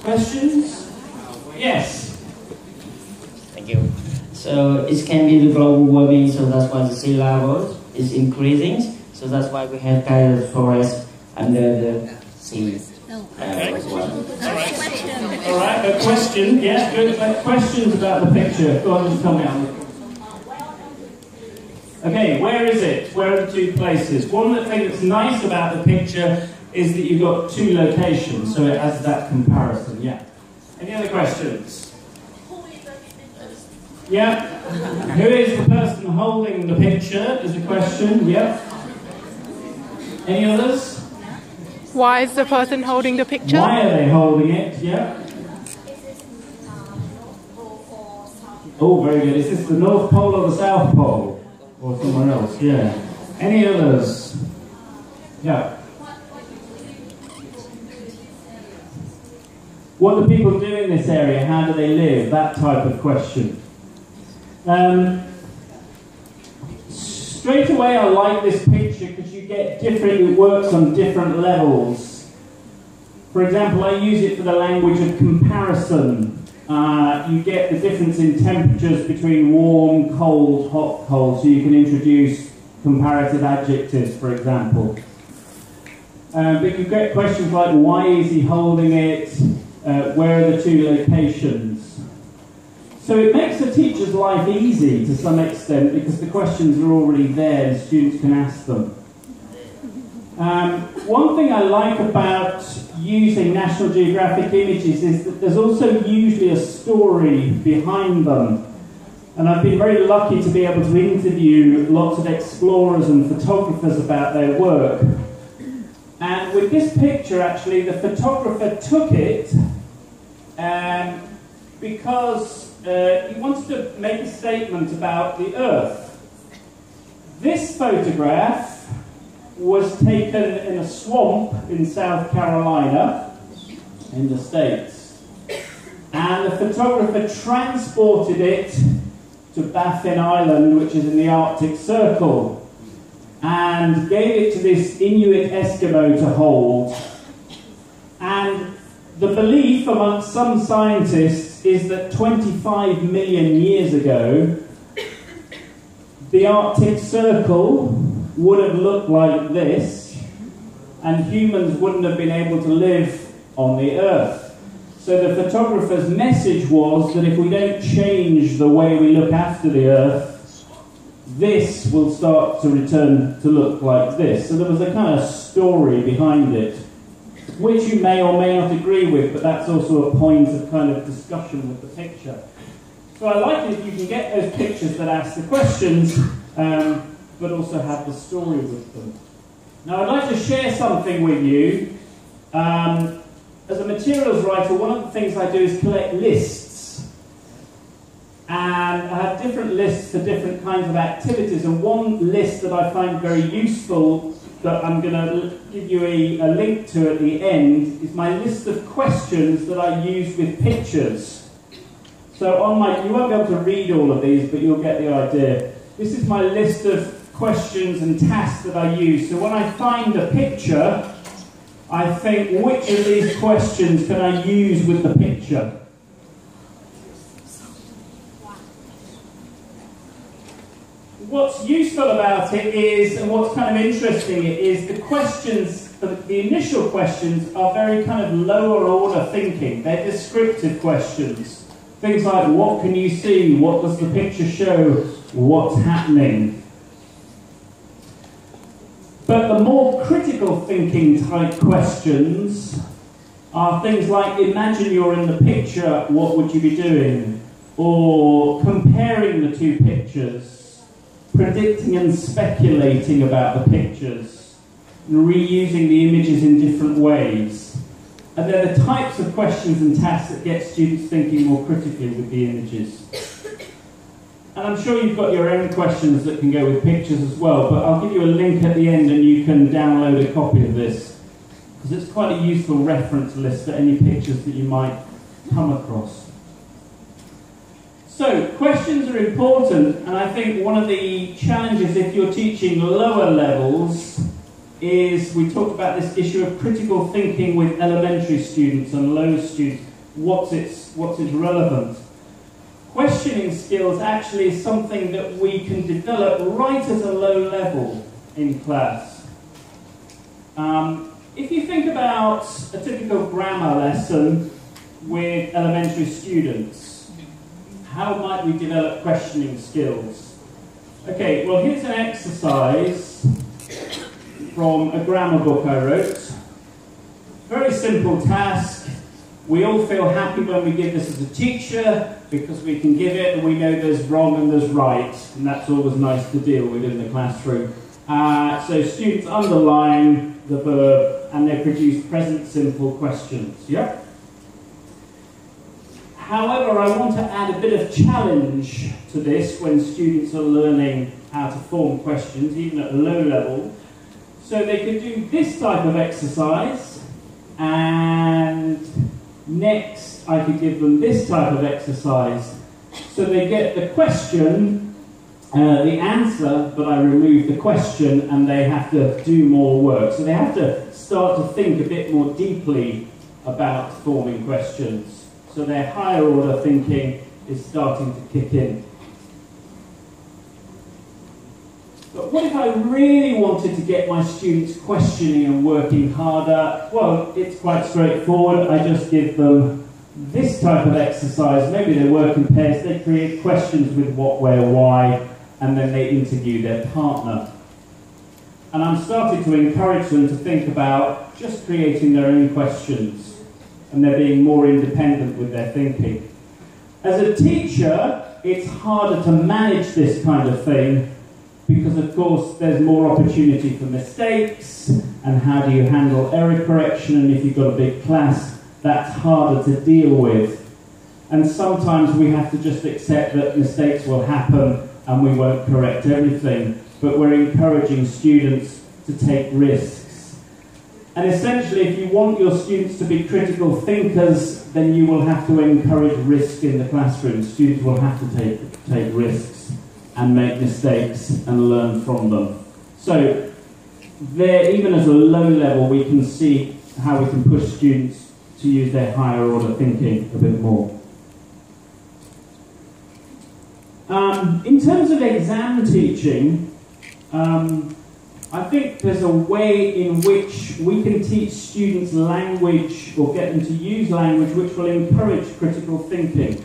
Questions? Yes. Thank you. So it can be the global warming, so that's why the sea level is increasing. So that's why we have kind of forest under the sea. All right, a question. Yeah, good. Questions about the picture. Go on, just tell me. Okay, where is it? Where are the two places? One thing that's nice about the picture is that you've got two locations, so it has that comparison. Yeah. Any other questions? Yeah. Who is the person holding the picture? Is the question. Yeah. Any others? Why is the person holding the picture? Why are they holding it? Yeah. Oh, very good. Is this the North Pole or the South Pole? Or somewhere else? Yeah. Any others? Yeah. What do people do in this area? How do they live? That type of question. Straight away I like this picture because you get different, it works on different levels. For example, I use it for the language of comparison. You get the difference in temperatures between warm, cold, hot, cold, so you can introduce comparative adjectives, for example. But you get questions like, why is he holding it? Where are the two locations? So it makes the teacher's life easy to some extent because the questions are already there and students can ask them. One thing I like about using National Geographic images is that there's also usually a story behind them. And I've been very lucky to be able to interview lots of explorers and photographers about their work. And with this picture, actually, the photographer took it because he wants to make a statement about the Earth. This photograph was taken in a swamp in South Carolina, in the States. And the photographer transported it to Baffin Island, which is in the Arctic Circle, and gave it to this Inuit Eskimo to hold. And the belief amongst some scientists is that 25 million years ago, the Arctic Circle would have looked like this, and humans wouldn't have been able to live on the Earth. So the photographer's message was that if we don't change the way we look after the Earth, this will start to return to look like this. So there was a kind of story behind it, which you may or may not agree with, but that's also a point of kind of discussion with the picture. So I like it if you can get those pictures that ask the questions, but also have the story with them. Now I'd like to share something with you. As a materials writer, one of the things I do is collect lists. And I have different lists for different kinds of activities, and one list that I find very useful that I'm going to give you a link to at the end is my list of questions that I use with pictures. So on my, you won't be able to read all of these, but you'll get the idea. This is my list of questions and tasks that I use. So when I find a picture, I think, which of these questions can I use with the picture? What's useful about it is, and what's kind of interesting is the questions, the initial questions are very kind of lower order thinking. They're descriptive questions. Things like, what can you see? What does the picture show? What's happening? But the more critical thinking type questions are things like, imagine you're in the picture, what would you be doing? Or comparing the two pictures, predicting and speculating about the pictures, and reusing the images in different ways. And they're the types of questions and tasks that get students thinking more critically with the images. And I'm sure you've got your own questions that can go with pictures as well, but I'll give you a link at the end and you can download a copy of this, because it's quite a useful reference list for any pictures that you might come across. So, questions are important, and I think one of the challenges if you're teaching lower levels is, we talked about this issue of critical thinking with elementary students and low students. what's its relevance. Questioning skills actually is something that we can develop right at a low level in class. If you think about a typical grammar lesson with elementary students, how might we develop questioning skills? Okay, well here's an exercise from a grammar book I wrote. Very simple task. We all feel happy when we give this as a teacher because we can give it and we know there's wrong and there's right, and that's always nice to deal with in the classroom. So students underline the verb and they produce present simple questions. Yeah? However, I want to add a bit of challenge to this when students are learning how to form questions, even at a low level. So they could do this type of exercise, and next I could give them this type of exercise. So they get the question, the answer, but I remove the question and they have to do more work. So they have to start to think a bit more deeply about forming questions. So their higher order thinking is starting to kick in. But what if I really wanted to get my students questioning and working harder? Well, it's quite straightforward. I just give them this type of exercise. Maybe they work in pairs. They create questions with what, where, why, and then they interview their partner. And I'm starting to encourage them to think about just creating their own questions, and they're being more independent with their thinking. As a teacher, it's harder to manage this kind of thing because, of course, there's more opportunity for mistakes, and how do you handle error correction, and if you've got a big class, that's harder to deal with. And sometimes we have to just accept that mistakes will happen and we won't correct everything, but we're encouraging students to take risks. And essentially, if you want your students to be critical thinkers, then you will have to encourage risk in the classroom. Students will have to take risks and make mistakes and learn from them. So, there, even at a low level, we can see how we can push students to use their higher order thinking a bit more. In terms of exam teaching, I think there's a way in which we can teach students language or get them to use language which will encourage critical thinking.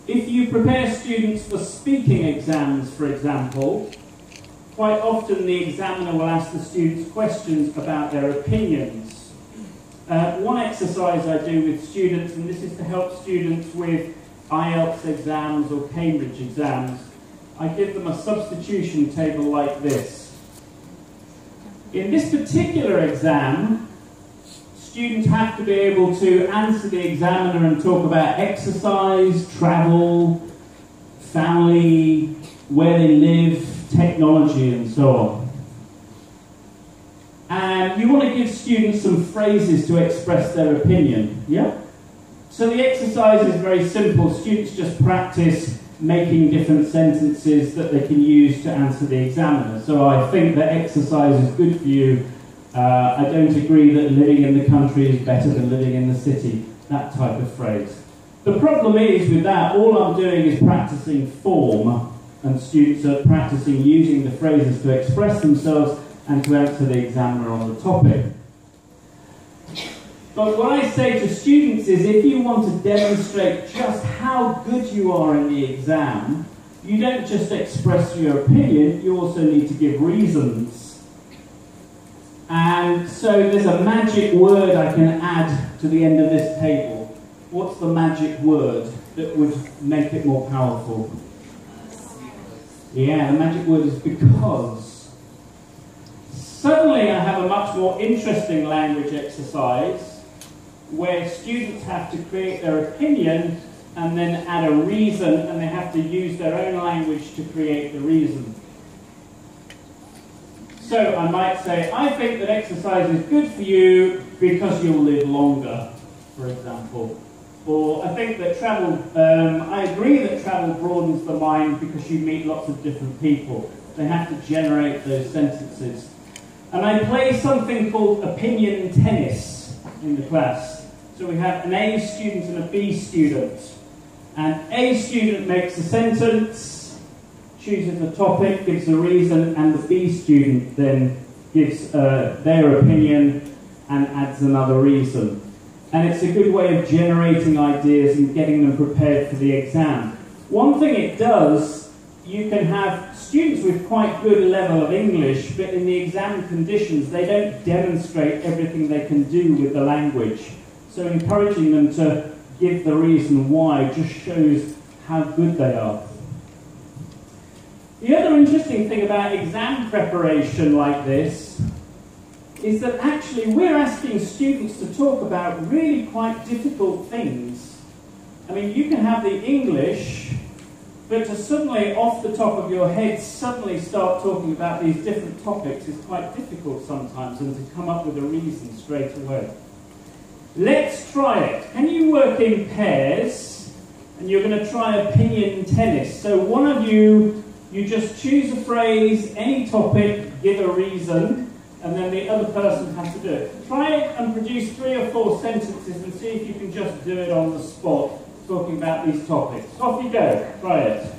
If you prepare students for speaking exams, for example, quite often the examiner will ask the students questions about their opinions. One exercise I do with students, and this is to help students with IELTS exams or Cambridge exams, I give them a substitution table like this. In this particular exam, students have to be able to answer the examiner and talk about exercise, travel, family, where they live, technology, and so on. And you want to give students some phrases to express their opinion, yeah? So the exercise is very simple. Students just practice making different sentences that they can use to answer the examiner. So I think that exercise is good for you. I don't agree that living in the country is better than living in the city. That type of phrase. The problem is with that, all I'm doing is practicing form, and students are practicing using the phrases to express themselves and to answer the examiner on the topic. But what I say to students is, if you want to demonstrate just how good you are in the exam, you don't just express your opinion, you also need to give reasons. And so there's a magic word I can add to the end of this table. What's the magic word that would make it more powerful? Yeah, the magic word is because. Suddenly I have a much more interesting language exercise where students have to create their opinion and then add a reason, and they have to use their own language to create the reason. So I might say, I think that exercise is good for you because you'll live longer, for example. Or I think that travel, I agree that travel broadens the mind because you meet lots of different people. They have to generate those sentences. And I play something called opinion tennis in the class. So we have an A student and a B student. And A student makes a sentence, chooses a topic, gives a reason, and the B student then gives their opinion and adds another reason. And it's a good way of generating ideas and getting them prepared for the exam. One thing it does, you can have students with quite good level of English, but in the exam conditions, they don't demonstrate everything they can do with the language. So encouraging them to give the reason why just shows how good they are. The other interesting thing about exam preparation like this is that actually we're asking students to talk about really quite difficult things. I mean, you can have the English, but to suddenly, off the top of your head, suddenly start talking about these different topics is quite difficult sometimes, and to come up with a reason straight away. Let's try it. Can you work in pairs? And you're going to try opinion tennis. So one of you just choose a phrase, any topic, give a reason, and then the other person has to do it. Try it and produce 3 or 4 sentences and see if you can just do it on the spot, talking about these topics. Off you go. Try it.